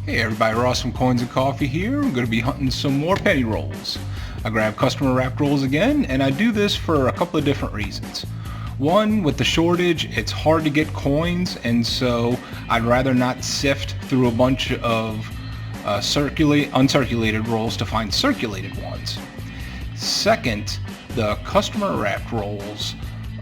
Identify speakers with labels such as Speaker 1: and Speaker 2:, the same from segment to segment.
Speaker 1: Hey everybody, Ross from Coins and Coffee here. I'm going to be hunting some more penny rolls. I grab customer wrapped rolls again, and I do this for a couple of different reasons. One, with the shortage, it's hard to get coins, and so I'd rather not sift through a bunch of uncirculated rolls to find circulated ones. Second, the customer wrapped rolls,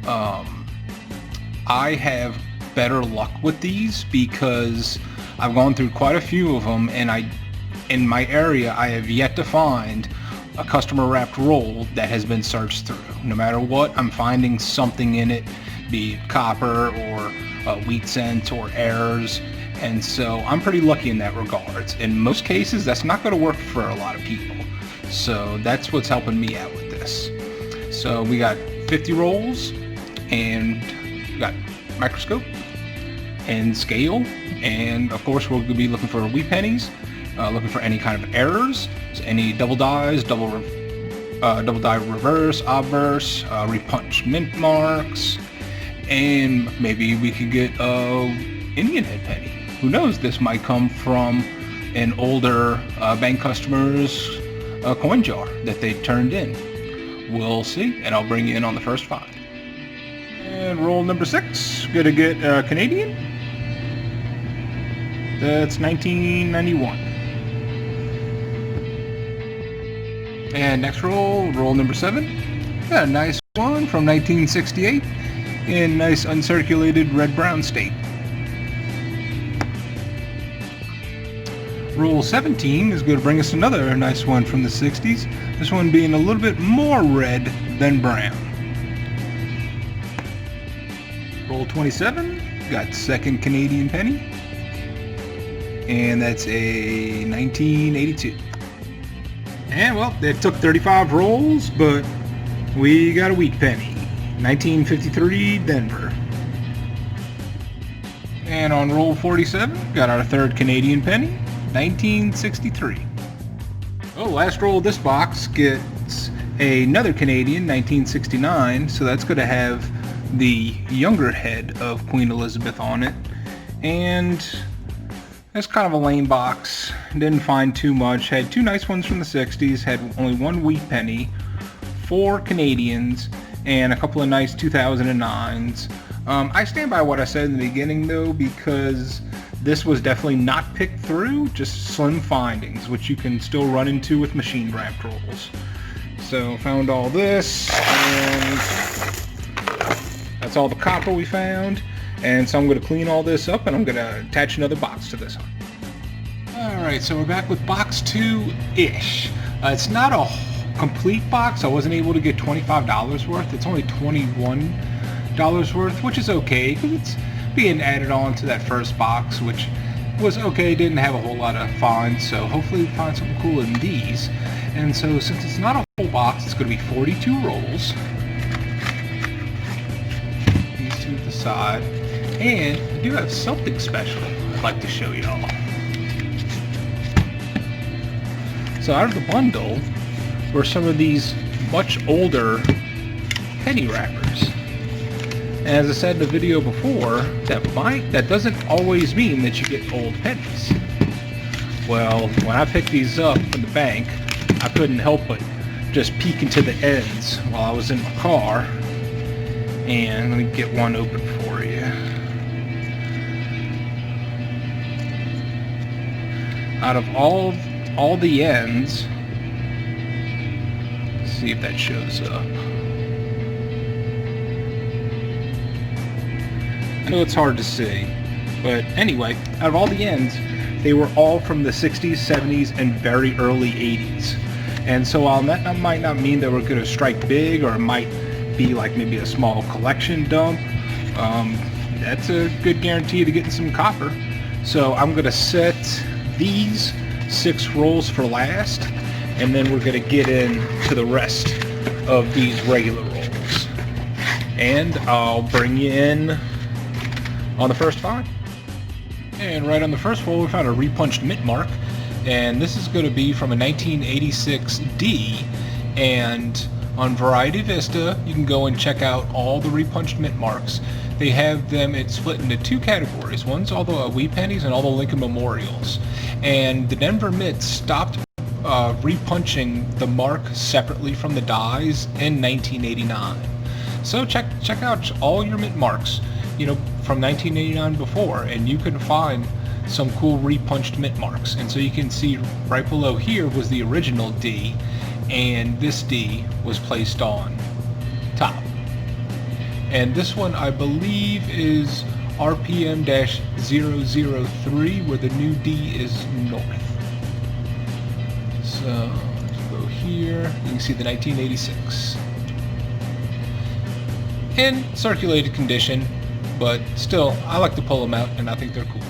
Speaker 1: I have better luck with these because I've gone through quite a few of them, and in my area, I have yet to find a customer wrapped roll that has been searched through. No matter what, I'm finding something in it, be it copper or wheat cent or errors, and so I'm pretty lucky in that regards. In most cases, that's not going to work for a lot of people, so that's what's helping me out with this. So we got 50 rolls, and we got microscope and scale, and of course we're going to be looking for wheat pennies, looking for any kind of errors, so any double dies, double die reverse, obverse, repunched mint marks, and maybe we could get Indian head penny. Who knows, this might come from an older bank customer's coin jar that they turned in. We'll see, and I'll bring you in on the first 5. And roll number 6, gonna get Canadian. That's 1991. And next roll number 7. Got a nice one from 1968 in nice uncirculated red-brown state. Roll 17 is going to bring us another nice one from the 60s, this one being a little bit more red than brown. Roll 27, got second Canadian penny, and that's a 1982. And well, it took 35 rolls, but we got a wheat penny, 1953 Denver. And on roll 47, got our third Canadian penny, 1963. Oh, last roll of this box gets another Canadian, 1969, so that's going to have the younger head of Queen Elizabeth on it, and that's kind of a lame box. Didn't find too much. Had 2 nice ones from the 60s, had only 1 wheat penny, 4 Canadians, and a couple of nice 2009s. I stand by what I said in the beginning though, because this was definitely not picked through, just slim findings, which you can still run into with machine wrapped rolls. So found all this, and that's all the copper we found, and so I'm going to clean all this up, and I'm going to attach another box to this one. Alright, so we're back with box 2-ish. It's not a complete box. I wasn't able to get $25 worth. It's only $21 worth, which is okay, because it's being added on to that first box, which was okay. Didn't have a whole lot of finds, so hopefully we find something cool in these. And so since it's not a whole box, it's going to be 42 rolls. To the side, and I do have something special I'd like to show y'all. So out of the bundle were some of these much older penny wrappers. And as I said in the video before, that doesn't always mean that you get old pennies. Well, when I picked these up from the bank, I couldn't help but just peek into the ends while I was in my car. And let me get one open for you. Out of all the ends, let's see if that shows up. I know it's hard to see, but anyway, out of all the ends, they were all from the 60s, 70s, and very early 80s. And so while that might not mean that we're going to strike big, or it might be like maybe a small collection dump, that's a good guarantee to getting some copper. So I'm going to set these 6 rolls for last, and then we're going to get into the rest of these regular rolls. And I'll bring you in on the first 5. And right on the first roll, we found a repunched mint mark, and this is going to be from a 1986 D, and on Variety Vista, you can go and check out all the repunched mint marks. they have them, it's split into two categories. One's all the Wheat Pennies and all the Lincoln Memorials. And the Denver Mint stopped repunching the mark separately from the dies in 1989. So check out all your mint marks, from 1989 before, and you can find some cool repunched mint marks. And so you can see right below here was the original D, and this D was placed on top. And this one I believe is RPM-003, where the new D is north. So let's go here. You can see the 1986. In circulated condition, but still, I like to pull them out, and I think they're cool.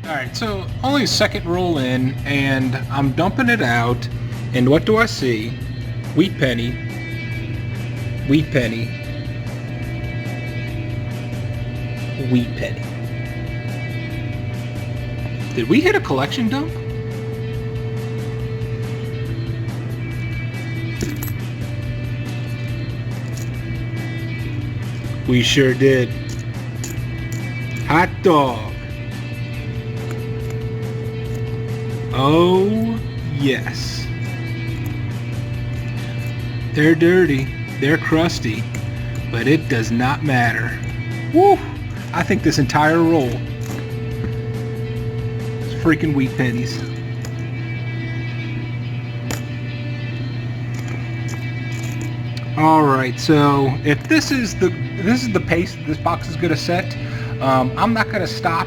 Speaker 1: Alright, so only a second roll in, and I'm dumping it out, and what do I see? Wheat penny, wheat penny, wheat penny. Did we hit a collection dump? We sure did. Hot dog. Oh, yes. They're dirty, they're crusty, but it does not matter. Woo! I think this entire roll is freaking Wheat Pennies. Alright, so if this is the pace that this box is gonna set, I'm not gonna stop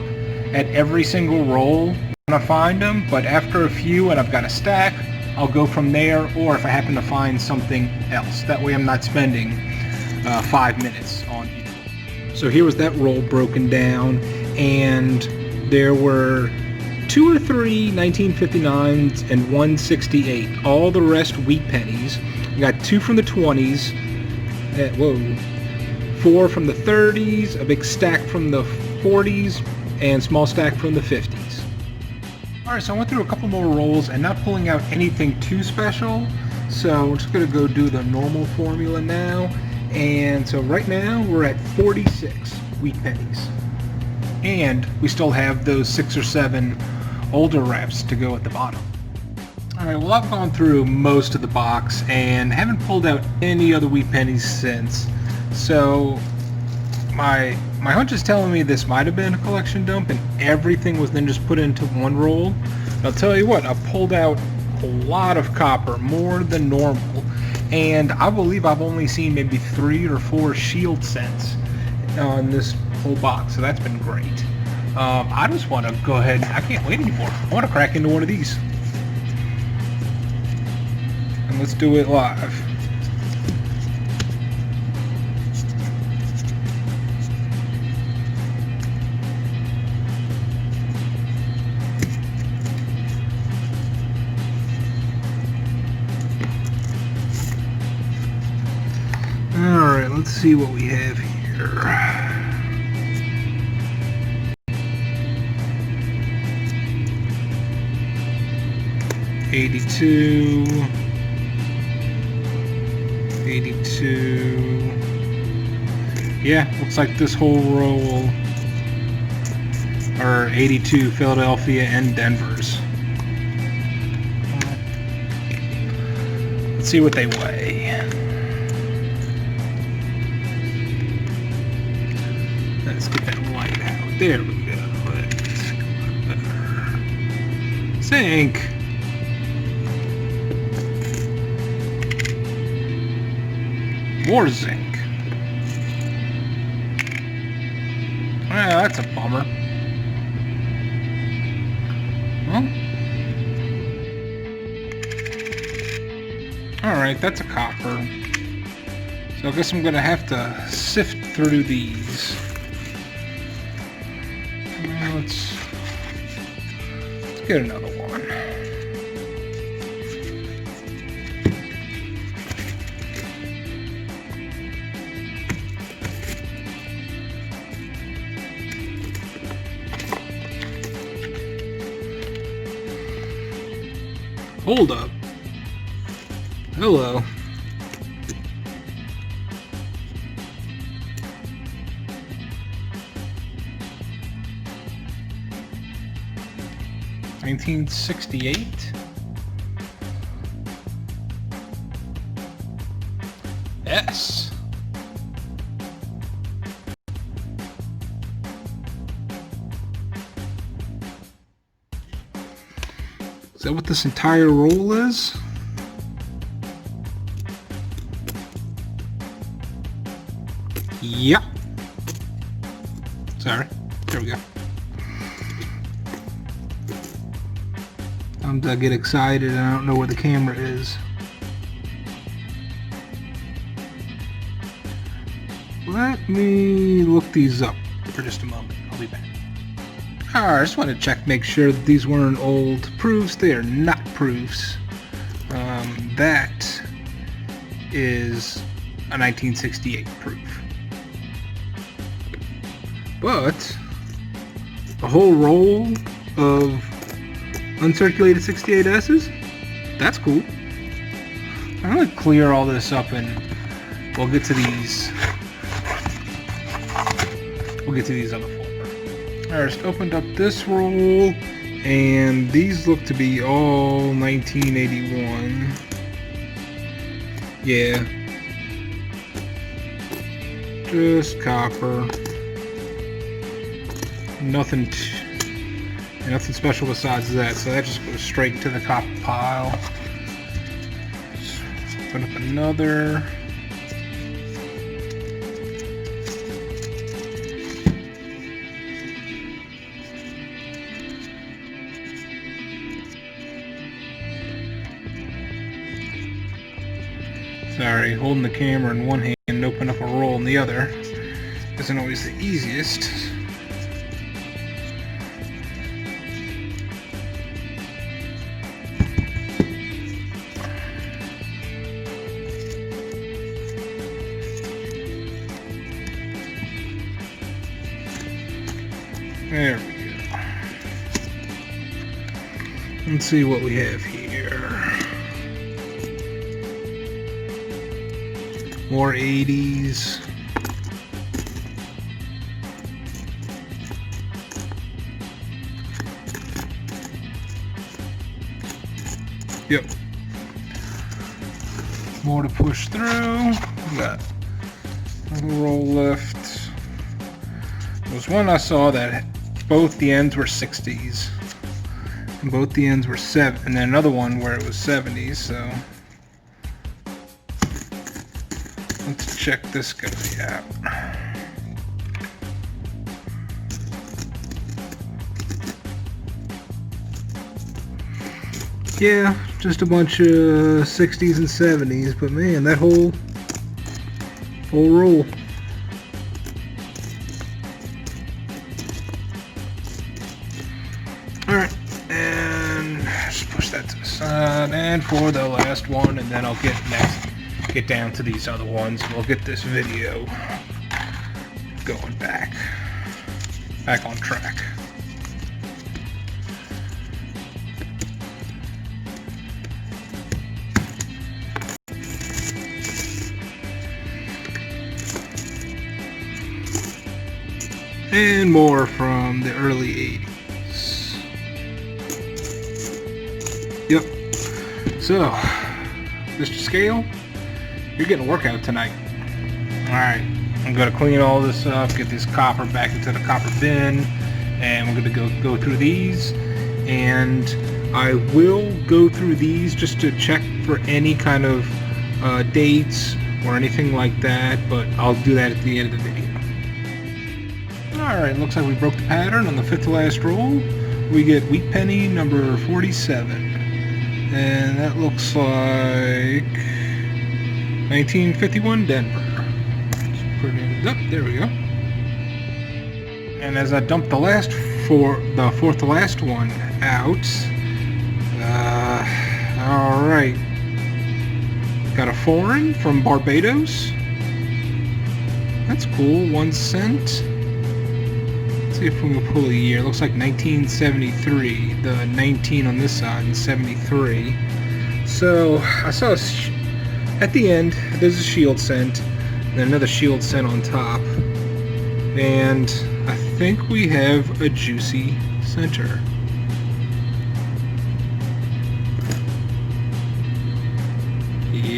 Speaker 1: at every single roll when I find them, but after a few and I've got a stack, I'll go from there, or if I happen to find something else. That way I'm not spending 5 minutes on each roll. So here was that roll broken down, and there were 2 or 3 1959s and 168. All the rest Wheat Pennies. We got 2 from the 20s. 4 from the 30s, a big stack from the 40s, and small stack from the 50s. Alright, so I went through a couple more rolls and not pulling out anything too special, so we're just going to go do the normal formula now. And so right now we're at 46 Wheat Pennies. And we still have those 6 or 7 older wraps to go at the bottom. Alright, well, I've gone through most of the box and haven't pulled out any other Wheat Pennies since. So my hunch is telling me this might have been a collection dump and everything was then just put into one roll. And I'll tell you what, I pulled out a lot of copper, more than normal, and I believe I've only seen maybe 3 or 4 shield cents on this whole box, so that's been great. I just want to go ahead, I can't wait anymore. I want to crack into one of these. And let's do it live. Alright, let's see what we have here. 82, 82. Yeah, looks like this whole row are 82 Philadelphia and Denver's. Let's see what they weigh. Let's get that light out. There we go. Let's go there. Sink. More zinc. Well, that's a bummer. Well, alright, that's a copper. So I guess I'm gonna have to sift through these. Let's get another one. Hold up. Hello. 1968. S. Is that what this entire roll is? Yep. Sorry. There we go. Sometimes I get excited and I don't know where the camera is. Let me look these up for just a moment. I'll be back. Alright, I just want to check, make sure that these weren't old proofs. They are not proofs. That is a 1968 proof. But a whole roll of uncirculated 68S's? That's cool. I'm going to clear all this up and we'll get to these. We'll get to these on the folder. Alright, just opened up this roll, and these look to be all 1981. Yeah. Just copper. Nothing special besides that, so that just goes straight to the copper pile. Just open up another. Sorry, holding the camera in one hand and open up a roll in the other isn't always the easiest. There we go. Let's see what we have here. More 80s. Yep. More to push through. We got a roll left. There was one I saw that both the ends were 60s. And both the ends were 7, and then another one where it was 70s, so let's check this guy out. Yeah, just a bunch of 60s and 70s, but man, that whole roll. Alright, and just push that to the side, and for the last one, and then I'll get down to these other ones, and we'll get this video going back on track. And more from the early 80s. Yep. So, Mr. Scale, you're getting a workout tonight. Alright, I'm going to clean all this up, get this copper back into the copper bin, and we're going to go through these, and I will go through these just to check for any kind of dates or anything like that, but I'll do that at the end of the video. Alright, looks like we broke the pattern on the 5th to last roll. We get wheat penny number 47. And that looks like 1951 Denver. Let's put it up. There we go. And as I dump the fourth to last one out, alright. Got a foreign from Barbados. That's cool, 1 cent. See if we can pull a year. It looks like 1973. The 19 on this side and 73. So I saw at the end there's a shield cent and another shield cent on top, and I think we have a juicy center.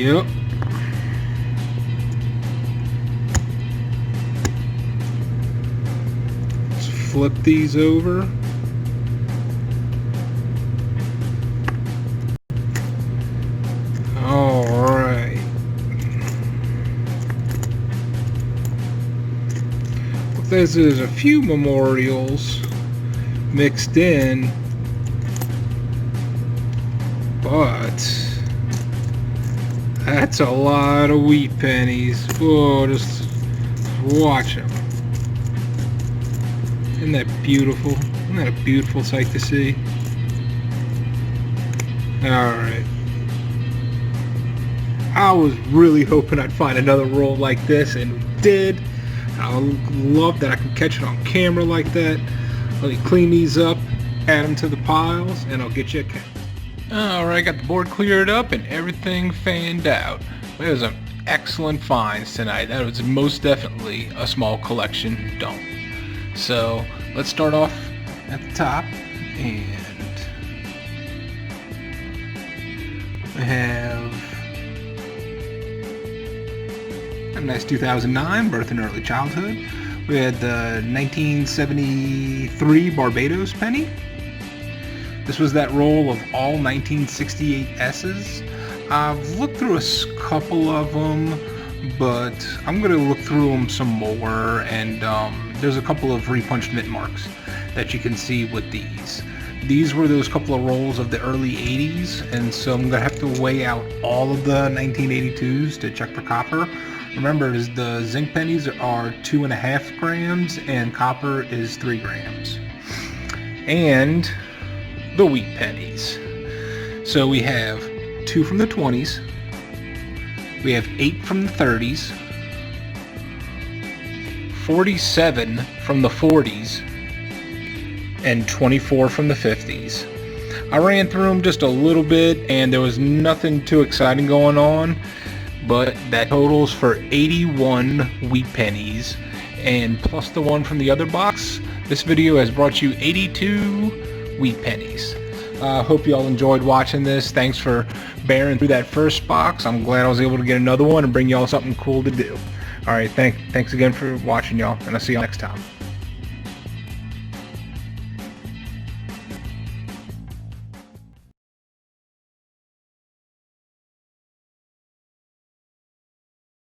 Speaker 1: Yep. Let's flip these over. Alright. There's a few memorials mixed in, but that's a lot of wheat pennies. Oh, just watch them. Isn't that beautiful? Isn't that a beautiful sight to see? Alright. I was really hoping I'd find another roll like this, and we did. I love that I can catch it on camera like that. Let me clean these up, add them to the piles, and I'll get you a count. Alright, got the board cleared up and everything fanned out. It was an excellent finds tonight. That was most definitely a small collection dump. So let's start off at the top, and we have a nice 2009 birth and early childhood. We had the 1973 Barbados penny. This was that roll of all 1968 S's. I've looked through a couple of them, but I'm going to look through them some more, and there's a couple of repunched mint marks that you can see with these. These were those couple of rolls of the early 80s, and so I'm going to have to weigh out all of the 1982s to check for copper. Remember, the zinc pennies are 2.5 grams and copper is 3 grams. And the wheat pennies. So we have 2 from the 20s, we have 8 from the 30s, 47 from the 40s, and 24 from the 50s. I ran through them just a little bit and there was nothing too exciting going on, but that totals for 81 wheat pennies, and plus the one from the other box, this video has brought you 82 wheat pennies. Hope you all enjoyed watching this. Thanks for bearing through that first box. I'm glad I was able to get another one and bring y'all something cool to do. Alright, thanks again for watching, y'all, and I'll see y'all next time.